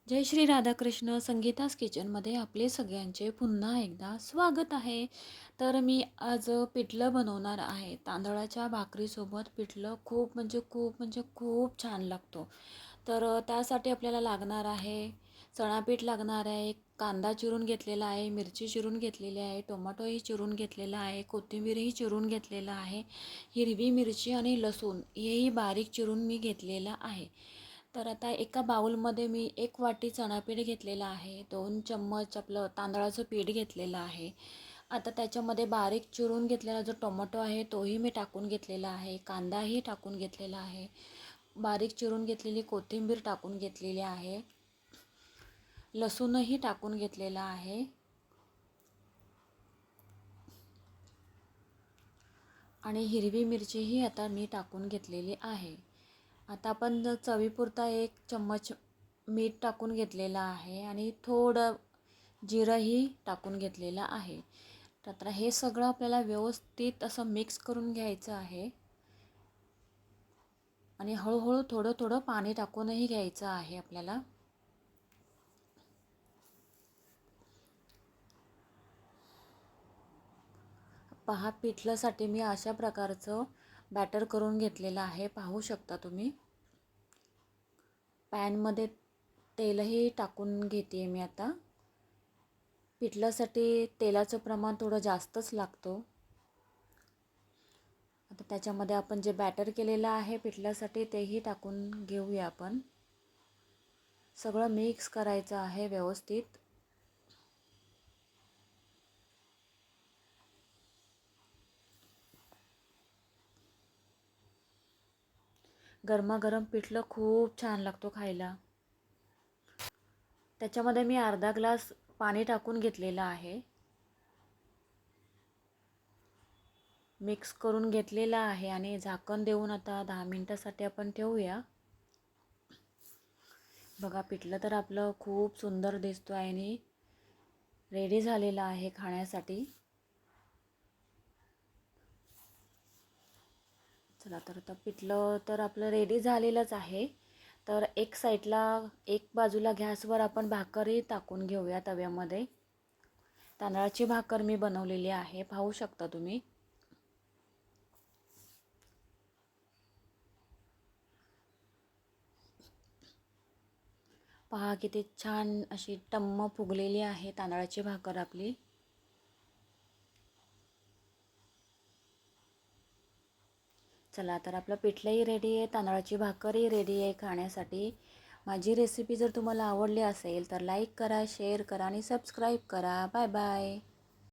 जय श्री राधाकृष्ण. संगीतास किचनमध्ये आपले सगळ्यांचे पुन्हा एकदा स्वागत आहे. तर मी आज पिठलं बनवणार आहे. तांदळाच्या भाकरीसोबत पिठलं खूप छान लागतो. तर त्यासाठी आपल्याला लागणार आहे चणापीठ लागणार आहे, कांदा चिरून घेतलेला आहे, मिरची चिरून घेतलेली आहे, टोमॅटोही चिरून घेतलेला आहे, कोथिंबीरही चिरून घेतलेलं आहे, हिरवी मिरची आणि लसूण हेही बारीक चिरून मी घेतलेलं आहे. तर आता एका बाउलमध्ये मी 1 वाटी चणापीठ घेतलेलं आहे, 2 चम्मच आपलं तांदळाचं पीठ घेतलेलं आहे. आता त्याच्यामध्ये बारीक चिरून घेतलेला जो टोमॅटो आहे तोही मी टाकून घेतलेला आहे, कांदाही टाकून घेतलेला आहे, बारीक चिरून घेतलेली कोथिंबीर टाकून घेतलेली आहे, लसूणही टाकून घेतलेला आहे आणि हिरवी मिरचीही आता मी टाकून घेतलेली आहे. आता आपण चवीपुरता 1 चम्मच मीठ टाकून घेतलेला आहे आणि थोडं जिरंही टाकून घेतलेलं आहे. तर हे सगळं आपल्याला व्यवस्थित असं मिक्स करून घ्यायचं आहे आणि हळूहळू थोडं थोडं पाणी टाकूनही घ्यायचं आहे आपल्याला. पहा, पिठल्यासाठी मी अशा प्रकारचं बॅटर करून घेतलेलं आहे, पाहू शकता तुम्ही. पॅनमध्ये तेलही टाकून घेते मी आता. पिठल्यासाठी तेलाचं प्रमाण थोडं जास्तच लागतो. आता त्याच्यामध्ये आपण जे बॅटर केलेलं आहे पिठल्यासाठी तेही टाकून घेऊया आपण. सगळं मिक्स करायचं आहे व्यवस्थित. गरमागरम पिठलं खूप छान लागतो खायला. त्याच्यामध्ये मी अर्धा ग्लास पाणी टाकून घेतलेलं आहे. मिक्स करून घेतलेला आहे आणि झाकण देऊन आता 10 मिनिटासाठी आपण ठेवूया. बघा, पिठलं तर आपलं खूप सुंदर दिसतो आहे आणि रेडी झालेलं आहे खाण्यासाठी. चला, तर आता पिठलं तर आपलं रेडी झालेलंच आहे. तर एक बाजूला गॅसवर आपण भाकरही टाकून घेऊया तव्यामध्ये. तांदळाची भाकर मी बनवलेली आहे, पाहू शकता तुम्ही. पहा किती छान अशी टम्म फुगलेली आहे तांदळाची भाकर आपली. चला, तर आपलं पिठलंही रेडी आहे, तांदळाची भाकरही रेडी आहे खाण्यासाठी. माझी रेसिपी जर तुम्हाला आवडली असेल तर लाईक करा, शेअर करा आणि सबस्क्राईब करा. Bye bye.